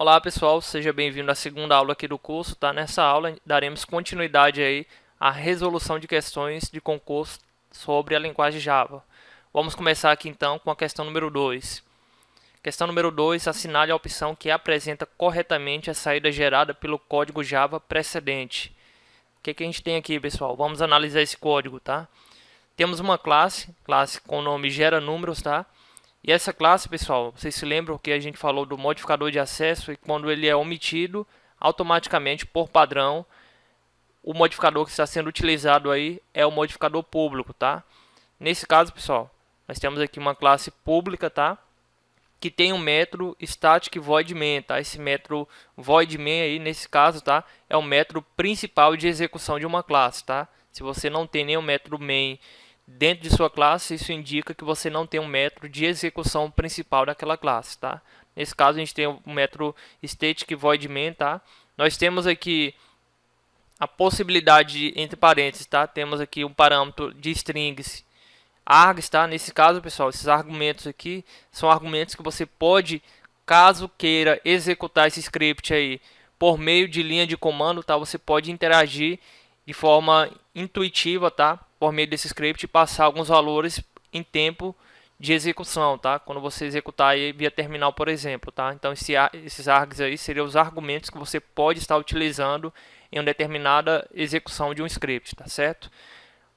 Olá pessoal, seja bem-vindo à segunda aula aqui do curso, tá? Nessa aula daremos continuidade aí à resolução de questões de concurso sobre a linguagem Java. Vamos começar aqui então com a questão número 2. Questão número 2, assinale a opção que apresenta corretamente a saída gerada pelo código Java precedente. O que a gente tem aqui, pessoal? Vamos analisar esse código, tá? Temos uma classe com o nome GeraNúmeros, tá? E essa classe, pessoal, vocês se lembram que a gente falou do modificador de acesso e quando ele é omitido, automaticamente, por padrão, o modificador que está sendo utilizado aí é o modificador público, tá? Nesse caso, pessoal, nós temos aqui uma classe pública, tá? Que tem um método static void main, tá? Esse método void main aí, nesse caso, tá? É o método principal de execução de uma classe, tá? Se você não tem nenhum método main dentro de sua classe, isso indica que você não tem um método de execução principal daquela classe, tá? Nesse caso, a gente tem o método static void main, tá? Nós temos aqui a possibilidade, entre parênteses, tá? Temos aqui um parâmetro de strings args, tá? Nesse caso, pessoal, esses argumentos aqui são argumentos que você pode, caso queira executar esse script aí por meio de linha de comando, tá? Você pode interagir de forma intuitiva, tá? Por meio desse script e passar alguns valores em tempo de execução, tá? Quando você executar aí via terminal, por exemplo, tá? Então esses args aí seriam os argumentos que você pode estar utilizando em uma determinada execução de um script, tá certo?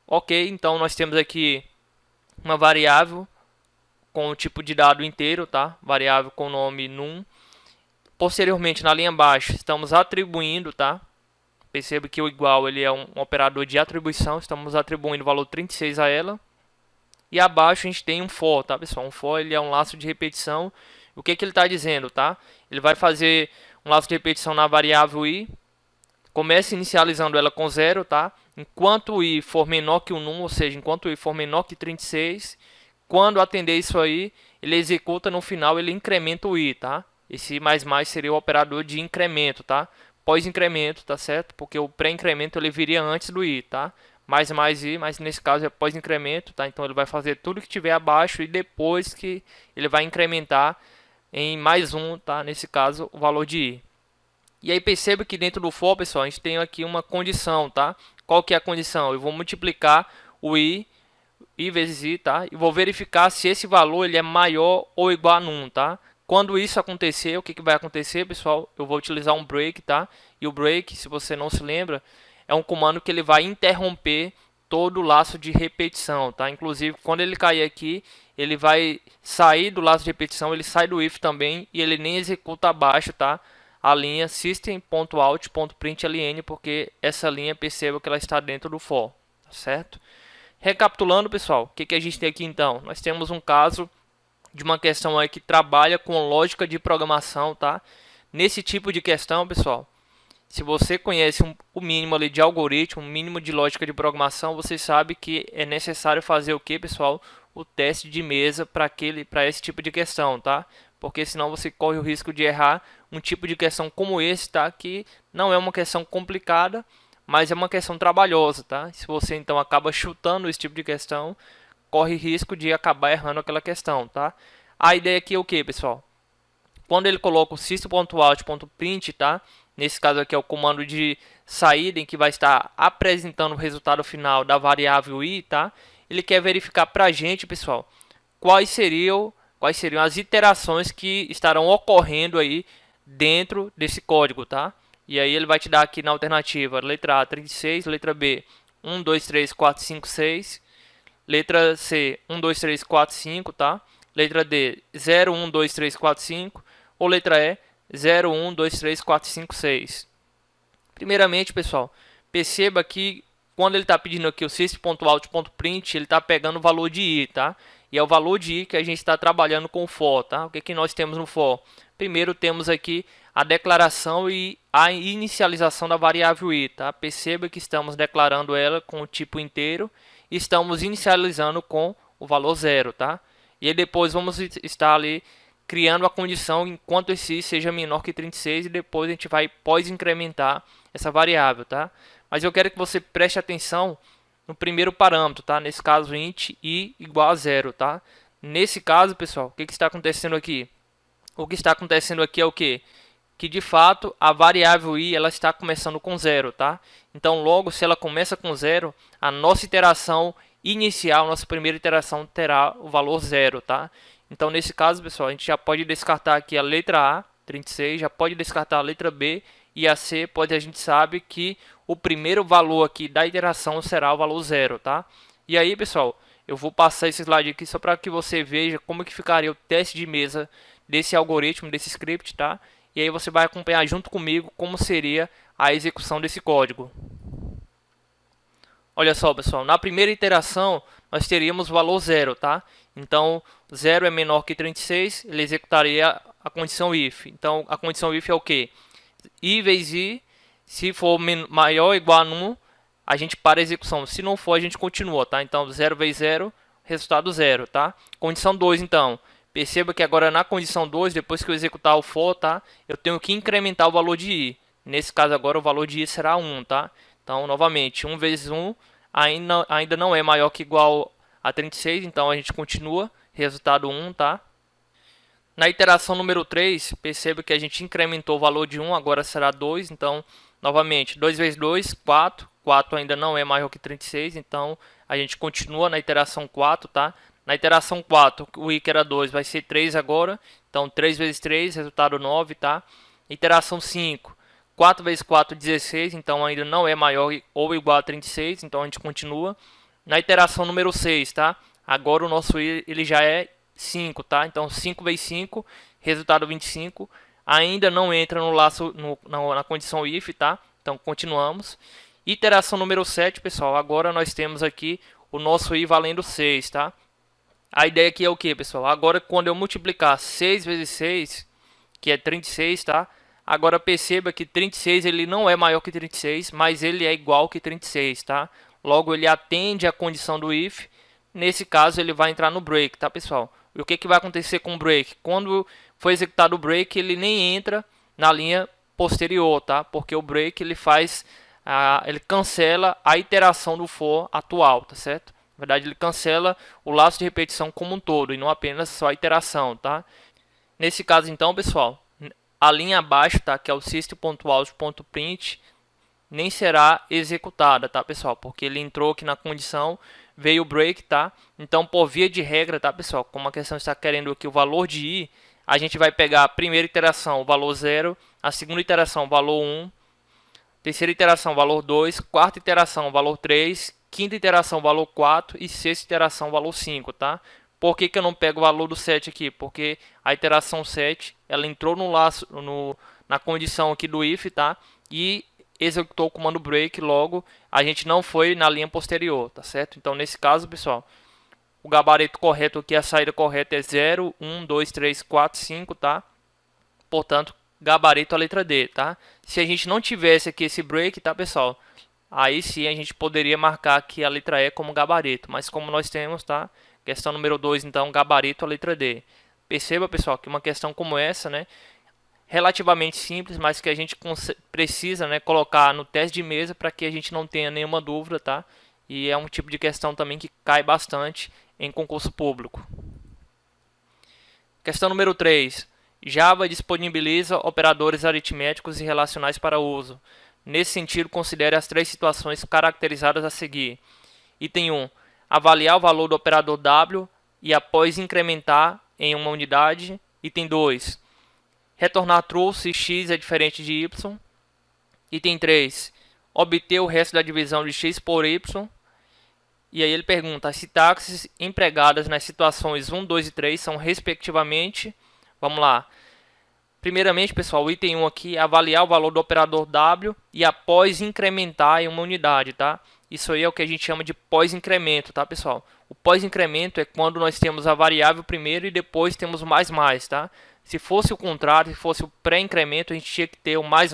Ok, então nós temos aqui uma variável com o tipo de dado inteiro, tá? Variável com o nome num. Posteriormente, na linha abaixo, estamos atribuindo, tá? Perceba que o igual ele é um operador de atribuição, estamos atribuindo o valor 36 a ela. E abaixo a gente tem um for, tá, pessoal? Um for ele é um laço de repetição. O que ele está dizendo, tá? Ele vai fazer um laço de repetição na variável i. Começa inicializando ela com 0, tá? Enquanto o i for menor que o num, ou seja, enquanto o i for menor que 36, quando atender isso aí, ele executa no final, ele incrementa o i, tá? Esse mais seria o operador de incremento, tá? Pós-incremento, tá certo? Porque o pré-incremento ele viria antes do i, tá? Mais i, mas nesse caso é pós-incremento, tá? Então ele vai fazer tudo que tiver abaixo e depois que ele vai incrementar em mais um, tá? Nesse caso, o valor de i. E aí perceba que dentro do for, pessoal, a gente tem aqui uma condição, tá? Qual que é a condição? Eu vou multiplicar o i vezes i, tá? E vou verificar se esse valor ele é maior ou igual a num, tá? Quando isso acontecer, o que vai acontecer, pessoal? Eu vou utilizar um break, tá? E o break, se você não se lembra, é um comando que ele vai interromper todo o laço de repetição, tá? Inclusive, quando ele cair aqui, ele vai sair do laço de repetição, ele sai do if também e ele nem executa abaixo, tá? A linha system.out.println, porque essa linha, perceba que ela está dentro do for, tá certo? Recapitulando, pessoal, o que a gente tem aqui então? Nós temos um caso de uma questão aí que trabalha com lógica de programação, tá? Nesse tipo de questão, pessoal, se você conhece o mínimo ali de algoritmo, o mínimo de lógica de programação, você sabe que é necessário fazer o que, pessoal? O teste de mesa para esse tipo de questão, tá? Porque senão você corre o risco de errar um tipo de questão como esse, tá? Que não é uma questão complicada, mas é uma questão trabalhosa, tá? Se você então acaba chutando esse tipo de questão, corre risco de acabar errando aquela questão, tá? A ideia aqui é o que, pessoal? Quando ele coloca o system.out.print, tá? Nesse caso aqui é o comando de saída em que vai estar apresentando o resultado final da variável i, tá? Ele quer verificar pra gente, pessoal, quais seriam as iterações que estarão ocorrendo aí dentro desse código, tá? E aí ele vai te dar aqui na alternativa, letra A, 36, letra B, 1, 2, 3, 4, 5, 6, letra C, 1, 2, 3, 4, 5, tá? Letra D, 0, 1, 2, 3, 4, 5, ou letra E, 0, 1, 2, 3, 4, 5, 6. Primeiramente, pessoal, perceba que quando ele está pedindo aqui o system.out.print, ele está pegando o valor de i, tá? E é o valor de i que a gente está trabalhando com o for, tá? O que nós temos no for? Primeiro temos aqui a declaração e a inicialização da variável i, tá? Perceba que estamos declarando ela com o tipo inteiro e estamos inicializando com o valor 0, tá? E aí depois vamos estar ali criando a condição enquanto esse i seja menor que 36 e depois a gente vai pós-incrementar essa variável, tá? Mas eu quero que você preste atenção no primeiro parâmetro, tá? Nesse caso, int i igual a 0, tá? Nesse caso, pessoal, o que está acontecendo aqui? O que está acontecendo aqui é o que? que de fato a variável i ela está começando com zero, tá? Então logo se ela começa com zero, a nossa iteração inicial, nossa primeira iteração terá o valor zero, tá? Então nesse caso, pessoal, a gente já pode descartar aqui a letra A, 36, já pode descartar a letra B e a C, pois a gente sabe que o primeiro valor aqui da iteração será o valor zero, tá? E aí, pessoal, eu vou passar esse slide aqui só para que você veja como que ficaria o teste de mesa desse algoritmo, desse script, tá? E aí você vai acompanhar junto comigo como seria a execução desse código. Olha só, pessoal, na primeira iteração nós teríamos o valor zero, tá? Então, 0 é menor que 36, ele executaria a condição if. Então, a condição if é o quê? I vezes i, se for maior ou igual a 1, a gente para a execução. Se não for, a gente continua, tá? Então, 0 vezes 0, resultado 0, tá? Condição 2, então. Perceba que agora na condição 2, depois que eu executar o for, tá? Eu tenho que incrementar o valor de i. Nesse caso agora o valor de i será 1, tá? Então, novamente, 1 vezes 1 ainda não é maior que igual a 36, então a gente continua, resultado 1, tá? Na iteração número 3, perceba que a gente incrementou o valor de 1, agora será 2, então, novamente, 2 vezes 2, 4, 4 ainda não é maior que 36, então a gente continua na iteração 4, tá? Na iteração 4, o i que era 2 vai ser 3 agora, então 3 vezes 3, resultado 9, tá? Iteração 5, 4 vezes 4, 16, então ainda não é maior ou igual a 36, então a gente continua. Na iteração número 6, tá? Agora o nosso i ele já é 5, tá? Então 5 vezes 5, resultado 25, ainda não entra no laço na condição if, tá? Então continuamos. Iteração número 7, pessoal, agora nós temos aqui o nosso i valendo 6, tá? A ideia aqui é o que, pessoal? Agora quando eu multiplicar 6 vezes 6, que é 36, tá? Agora perceba que 36 ele não é maior que 36, mas ele é igual que 36, tá? Logo ele atende a condição do if. Nesse caso ele vai entrar no break, tá, pessoal? E o que vai acontecer com o break? Quando for executado o break, ele nem entra na linha posterior, tá? Porque o break ele ele cancela a iteração do for atual, tá certo? Na verdade ele cancela o laço de repetição como um todo e não apenas só a iteração, tá? Nesse caso então, pessoal, a linha abaixo, tá, que é o system.out.print, nem será executada, tá, pessoal? Porque ele entrou aqui na condição, veio o break, tá? Então, por via de regra, tá, pessoal? Como a questão está querendo aqui o valor de i, a gente vai pegar a primeira iteração, o valor 0, a segunda iteração, o valor 1, terceira iteração, valor 2, quarta iteração, valor 3, quinta iteração, valor 4 e sexta iteração, valor 5, tá? Por que eu não pego o valor do 7 aqui? Porque a iteração 7, ela entrou no laço, na condição aqui do if, tá? E executou o comando break, logo a gente não foi na linha posterior, tá certo? Então nesse caso, pessoal, o gabarito correto aqui, a saída correta é 0, 1, 2, 3, 4, 5, tá? Portanto, gabarito a letra D, tá? Se a gente não tivesse aqui esse break, tá, pessoal? Aí sim a gente poderia marcar aqui a letra E como gabarito, mas como nós temos, tá? Questão número 2, então, gabarito a letra D. Perceba, pessoal, que uma questão como essa, né, relativamente simples, mas que a gente precisa, né, colocar no teste de mesa para que a gente não tenha nenhuma dúvida, tá? E é um tipo de questão também que cai bastante em concurso público. Questão número 3. Java disponibiliza operadores aritméticos e relacionais para uso. Nesse sentido, considere as 3 situações caracterizadas a seguir. Item 1. Avaliar o valor do operador W e após incrementar em uma unidade. Item 2. Retornar true se x é diferente de y. Item 3. Obter o resto da divisão de x por y. E aí ele pergunta: as sintaxes empregadas nas situações 1, 2 e 3 são respectivamente... Vamos lá. Primeiramente, pessoal, o item 1 aqui é avaliar o valor do operador W e após incrementar em uma unidade, tá? Isso aí é o que a gente chama de pós-incremento, tá, pessoal? O pós-incremento é quando nós temos a variável primeiro e depois temos o mais, tá? Se fosse o contrário, se fosse o pré-incremento, a gente tinha que ter o mais,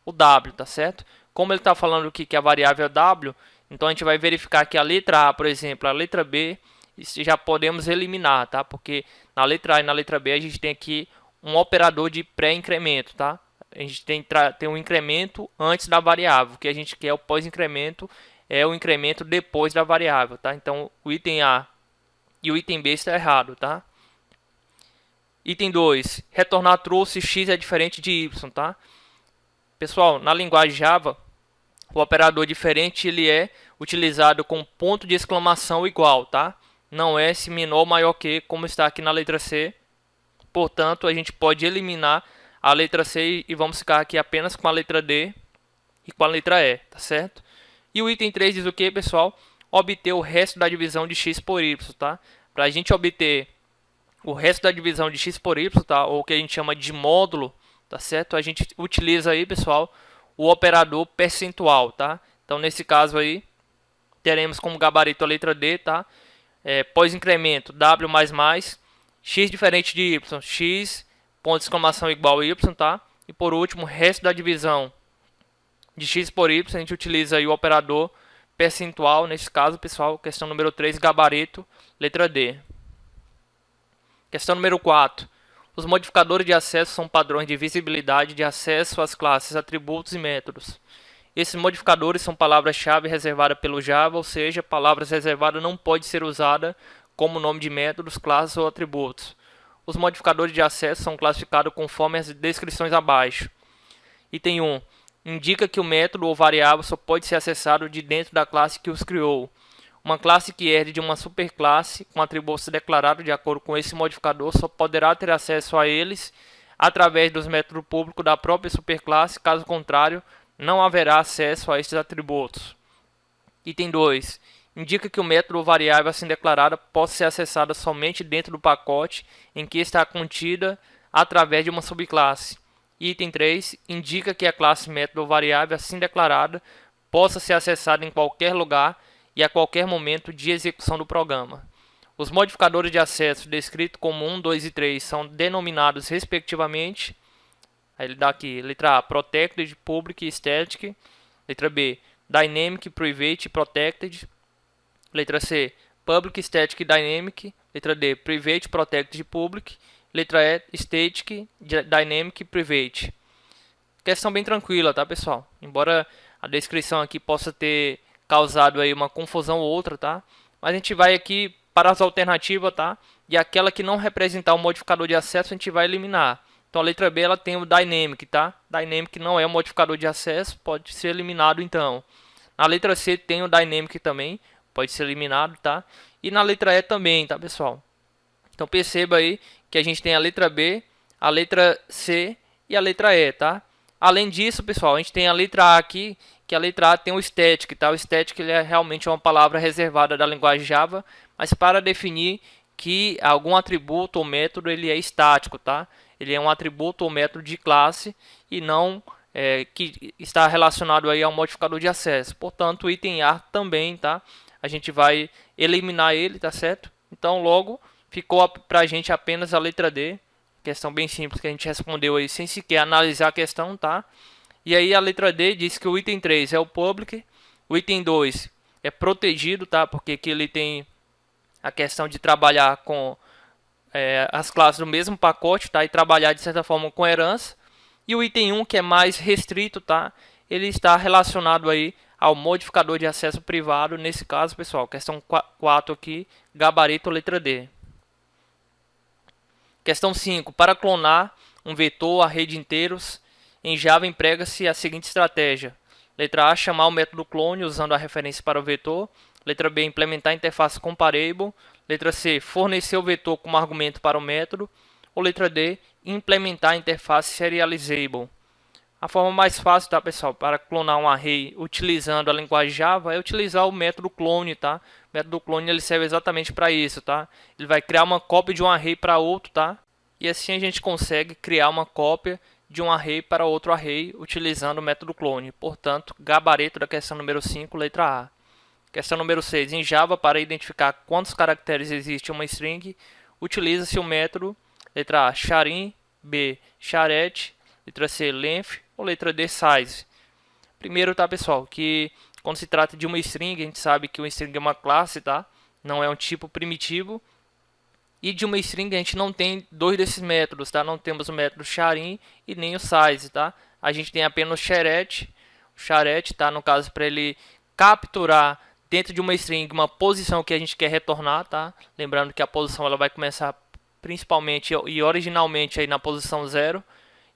o W, tá certo? Como ele está falando aqui que a variável é W, então a gente vai verificar que a letra A, por exemplo, a letra B, já podemos eliminar, tá? Porque na letra A e na letra B a gente tem aqui um operador de pré-incremento, tá? A gente tem um incremento antes da variável. O que a gente quer, o pós-incremento, é o incremento depois da variável, tá? Então o item A e o item B está errado, tá? Item 2, retornar true se x é diferente de y, tá? Pessoal, na linguagem Java, o operador diferente ele é utilizado com ponto de exclamação igual, tá? Não é se menor ou maior que, como está aqui na letra C. Portanto, a gente pode eliminar a letra C e vamos ficar aqui apenas com a letra D e com a letra E, tá certo? E o item 3 diz o que, pessoal? Obter o resto da divisão de x por y, tá? Para a gente obter o resto da divisão de x por y, tá? Ou o que a gente chama de módulo, tá certo? A gente utiliza aí, pessoal, o operador percentual, tá? Então, nesse caso aí, teremos como gabarito a letra D, tá? Pós-incremento, W++, x diferente de y, x, ponto de exclamação igual a y, tá? E por último, resto da divisão de x por y, a gente utiliza aí o operador percentual, nesse caso, pessoal, questão número 3, gabarito, letra D. Questão número 4. Os modificadores de acesso são padrões de visibilidade de acesso às classes, atributos e métodos. Esses modificadores são palavras-chave reservadas pelo Java, ou seja, palavras reservadas não pode ser usada como nome de métodos, classes ou atributos. Os modificadores de acesso são classificados conforme as descrições abaixo. Item 1. Indica que o método ou variável só pode ser acessado de dentro da classe que os criou. Uma classe que herde de uma superclasse com atributos declarados de acordo com esse modificador só poderá ter acesso a eles através dos métodos públicos da própria superclasse, caso contrário, não haverá acesso a esses atributos. Item 2. Indica que o método ou variável assim declarada possa ser acessada somente dentro do pacote em que está contida através de uma subclasse. Item 3. Indica que a classe método ou variável assim declarada possa ser acessada em qualquer lugar e a qualquer momento de execução do programa. Os modificadores de acesso descritos como 1, 2 e 3 são denominados respectivamente. Aí ele dá aqui, letra A, Protected, Public e Static. Letra B, Dynamic, Private e Protected. Letra C, Public, Static e Dynamic. Letra D, Private, Protected e Public. Letra E, Static, Dynamic e Private. Questão bem tranquila, tá, pessoal? Embora a descrição aqui possa ter causado aí uma confusão ou outra, tá? Mas a gente vai aqui para as alternativas, tá? E aquela que não representar o modificador de acesso, a gente vai eliminar. Então a letra B ela tem o Dynamic, tá? Dynamic não é um modificador de acesso, pode ser eliminado então. Na letra C tem o Dynamic também, pode ser eliminado, tá? E na letra E também, tá, pessoal? Então perceba aí que a gente tem a letra B, a letra C e a letra E, tá? Além disso, pessoal, a gente tem a letra A aqui, que a letra A tem o static, tá? O static ele é realmente uma palavra reservada da linguagem Java, mas para definir que algum atributo ou método ele é estático, tá? Ele é um atributo ou método de classe e não que está relacionado aí ao modificador de acesso. Portanto, o item A também, tá? A gente vai eliminar ele, tá certo? Então, logo, ficou para a gente apenas a letra D. Questão bem simples que a gente respondeu aí sem sequer analisar a questão, tá? E aí a letra D diz que o item 3 é o public, o item 2 é protegido, tá? Porque aqui ele tem a questão de trabalhar com as classes do mesmo pacote, tá? E trabalhar de certa forma com herança. E o item 1, que é mais restrito, tá? Ele está relacionado aí ao modificador de acesso privado, nesse caso, pessoal, questão 4 aqui, gabarito letra D. Questão 5. Para clonar um vetor, array de inteiros, em Java emprega-se a seguinte estratégia. Letra A, chamar o método clone usando a referência para o vetor. Letra B, implementar a interface comparable. Letra C, fornecer o vetor como argumento para o método. Ou letra D, implementar a interface serializable. A forma mais fácil, tá, pessoal, para clonar um array utilizando a linguagem Java é utilizar o método clone, tá? O método clone ele serve exatamente para isso, tá? Ele vai criar uma cópia de um array para outro, tá? E assim a gente consegue criar uma cópia de um array para outro array utilizando o método clone. Portanto, gabarito da questão número 5, letra A. Questão número 6. Em Java, para identificar quantos caracteres existe uma string, utiliza-se o método, letra A, charin, B, charete, letra C, length, ou letra D, size. Primeiro, tá, pessoal, que quando se trata de uma string, a gente sabe que uma string é uma classe, tá? Não é um tipo primitivo. E de uma string a gente não tem dois desses métodos, tá? Não temos o método charin e nem o size, tá? A gente tem apenas o charete, tá? No caso, para ele capturar dentro de uma string uma posição que a gente quer retornar, tá? Lembrando que a posição ela vai começar principalmente e originalmente aí na posição 0.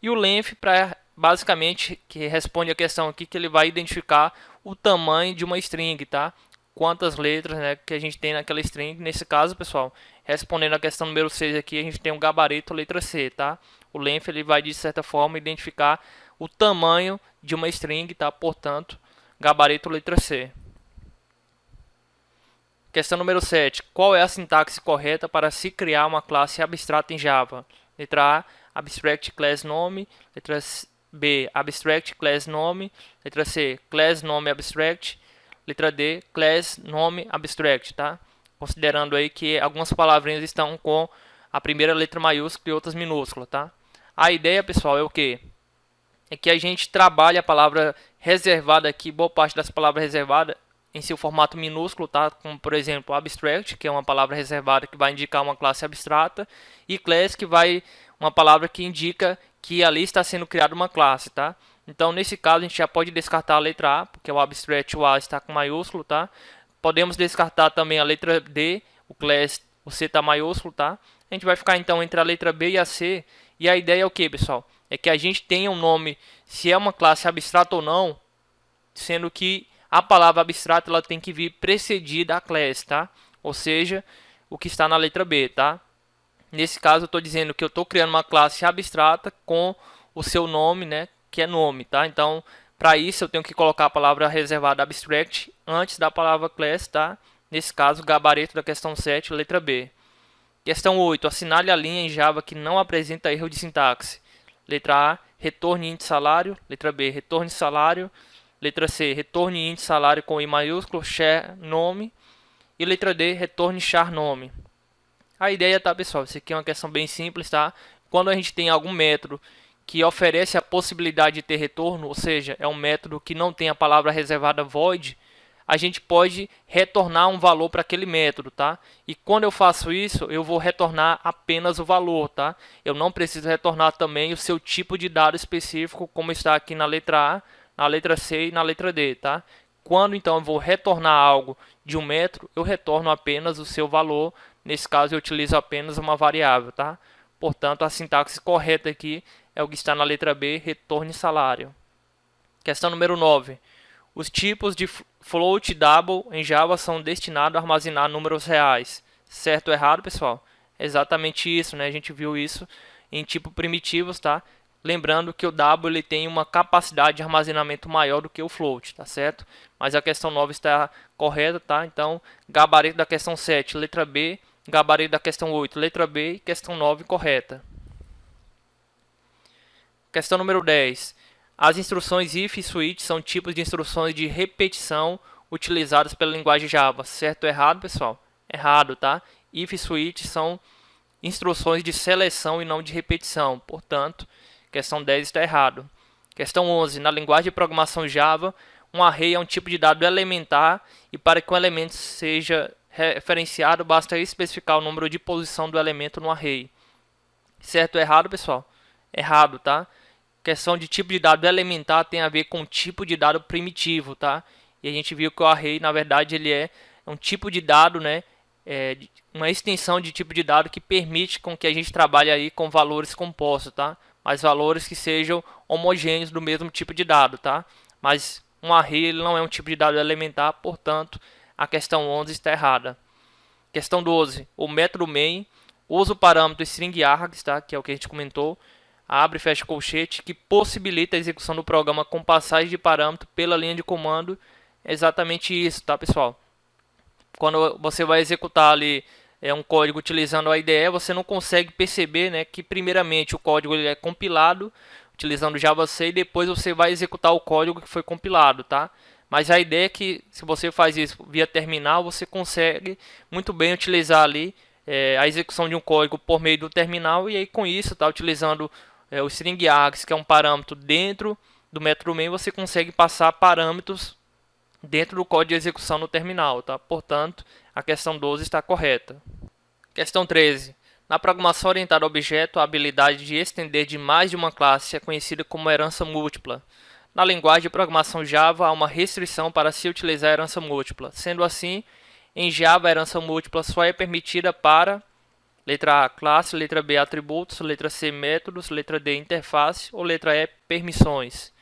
E o length, para basicamente, que responde a questão aqui, que ele vai identificar o tamanho de uma string, tá? Quantas letras, né, que a gente tem naquela string. Nesse caso, pessoal, respondendo a questão número 6 aqui, a gente tem um gabarito letra C, tá? O length ele vai, de certa forma, identificar o tamanho de uma string, tá? Portanto, gabarito letra C. Questão número 7. Qual é a sintaxe correta para se criar uma classe abstrata em Java? Letra A, abstract class nome. Letra B, abstract class nome. Letra C, class nome abstract. Letra D, class nome abstract, tá? Considerando aí que algumas palavrinhas estão com a primeira letra maiúscula e outras minúsculas, tá? A ideia, pessoal, é o quê? É que a gente trabalha a palavra reservada aqui, boa parte das palavras reservadas, em seu formato minúsculo, tá? Como, por exemplo, abstract, que é uma palavra reservada que vai indicar uma classe abstrata, e class, que vai uma palavra que indica que ali está sendo criada uma classe, tá? Então, nesse caso, a gente já pode descartar a letra A, porque o abstract, o A está com maiúsculo, tá? Podemos descartar também a letra D, o class, o C está maiúsculo, tá? A gente vai ficar, então, entre a letra B e a C, e a ideia é o que, pessoal? É que a gente tenha um nome, se é uma classe abstrata ou não, sendo que a palavra abstrata ela tem que vir precedida a class, tá? Ou seja, o que está na letra B, tá? Nesse caso, eu estou dizendo que eu estou criando uma classe abstrata com o seu nome, né? Que é nome, tá? Então, para isso, eu tenho que colocar a palavra reservada abstract antes da palavra class, tá? Nesse caso, gabarito da questão 7, letra B. Questão 8. Assinale a linha em Java que não apresenta erro de sintaxe. Letra A, retorne int salário. Letra B, retorne salário. Letra C, retorne int salário com I maiúsculo, char nome. E letra D, retorne char nome. A ideia, tá, pessoal? Isso aqui é uma questão bem simples, tá? Quando a gente tem algum método que oferece a possibilidade de ter retorno, ou seja, é um método que não tem a palavra reservada void, a gente pode retornar um valor para aquele método, tá? E quando eu faço isso, eu vou retornar apenas o valor, tá? Eu não preciso retornar também o seu tipo de dado específico, como está aqui na letra A, na letra C e na letra D, tá? Quando então eu vou retornar algo de um método, eu retorno apenas o seu valor. Nesse caso, eu utilizo apenas uma variável, tá? Portanto, a sintaxe correta aqui é o que está na letra B, retorne salário. Questão número 9. Os tipos de float double em Java são destinados a armazenar números reais. Certo ou errado, pessoal? É exatamente isso, né? A gente viu isso em tipo primitivos, tá? Lembrando que o double ele tem uma capacidade de armazenamento maior do que o float, tá certo? Mas a questão 9 está correta, tá? Então, gabarito da questão 7, letra B. Gabarito da questão 8, letra B. E questão 9, correta. Questão número 10. As instruções if e switch são tipos de instruções de repetição utilizadas pela linguagem Java. Certo ou errado, pessoal? Errado, tá? If e switch são instruções de seleção e não de repetição. Portanto, questão 10 está errado. Questão 11. Na linguagem de programação Java, um array é um tipo de dado elementar e para que um elemento seja referenciado, basta especificar o número de posição do elemento no array. Certo ou errado, pessoal? Errado, tá? Questão de tipo de dado elementar tem a ver com tipo de dado primitivo, tá? E a gente viu que o array, na verdade, ele é um tipo de dado, né? Uma extensão de tipo de dado que permite com que a gente trabalhe aí com valores compostos, tá? Mas valores que sejam homogêneos do mesmo tipo de dado, tá? Mas um array ele não é um tipo de dado elementar, portanto, a questão 11 está errada. Questão 12. O método main usa o parâmetro string args, tá? Que é o que a gente comentou. Abre e fecha colchete, que possibilita a execução do programa com passagem de parâmetro pela linha de comando. É exatamente isso, tá, pessoal? Quando você vai executar ali um código utilizando a IDE, você não consegue perceber, né, que primeiramente o código ele é compilado utilizando JavaC e depois você vai executar o código que foi compilado, tá? Mas a ideia é que se você faz isso via terminal, você consegue muito bem utilizar ali a execução de um código por meio do terminal e aí com isso, tá, utilizando o string args, que é um parâmetro dentro do método main, você consegue passar parâmetros dentro do código de execução no terminal, tá? Portanto, a questão 12 está correta. Questão 13. Na programação orientada a objeto, a habilidade de estender de mais de uma classe é conhecida como herança múltipla. Na linguagem de programação Java, há uma restrição para se utilizar a herança múltipla. Sendo assim, em Java, a herança múltipla só é permitida para... Letra A, classe. Letra B, atributos. Letra C, métodos. Letra D, interface. Ou letra E, permissões.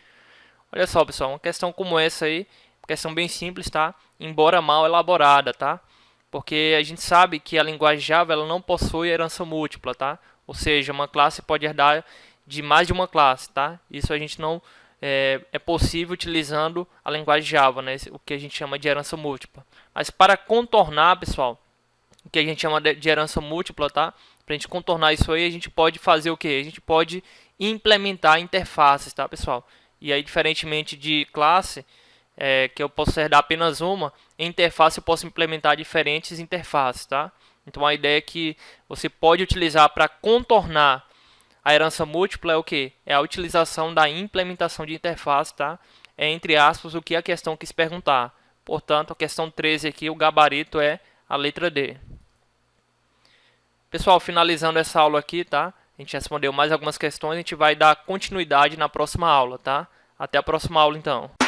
Olha só, pessoal, uma questão como essa aí, questão bem simples, tá? Embora mal elaborada, tá? Porque a gente sabe que a linguagem Java ela não possui herança múltipla, tá? Ou seja, uma classe pode herdar de mais de uma classe, tá? Isso a gente não é possível utilizando a linguagem Java, né? O que a gente chama de herança múltipla. Mas para contornar, pessoal, o que a gente chama de herança múltipla, tá? Para a gente contornar isso aí, a gente pode fazer o quê? A gente pode implementar interfaces, tá, pessoal? E aí, diferentemente de classe, que eu posso herdar apenas uma, em interface eu posso implementar diferentes interfaces, tá? Então a ideia é que você pode utilizar para contornar a herança múltipla é o que? É a utilização da implementação de interface, tá? É entre aspas o que a questão quis perguntar. Portanto, a questão 13 aqui, o gabarito é a letra D. Pessoal, finalizando essa aula aqui, tá? A gente respondeu mais algumas questões, a gente vai dar continuidade na próxima aula, tá? Até a próxima aula, então.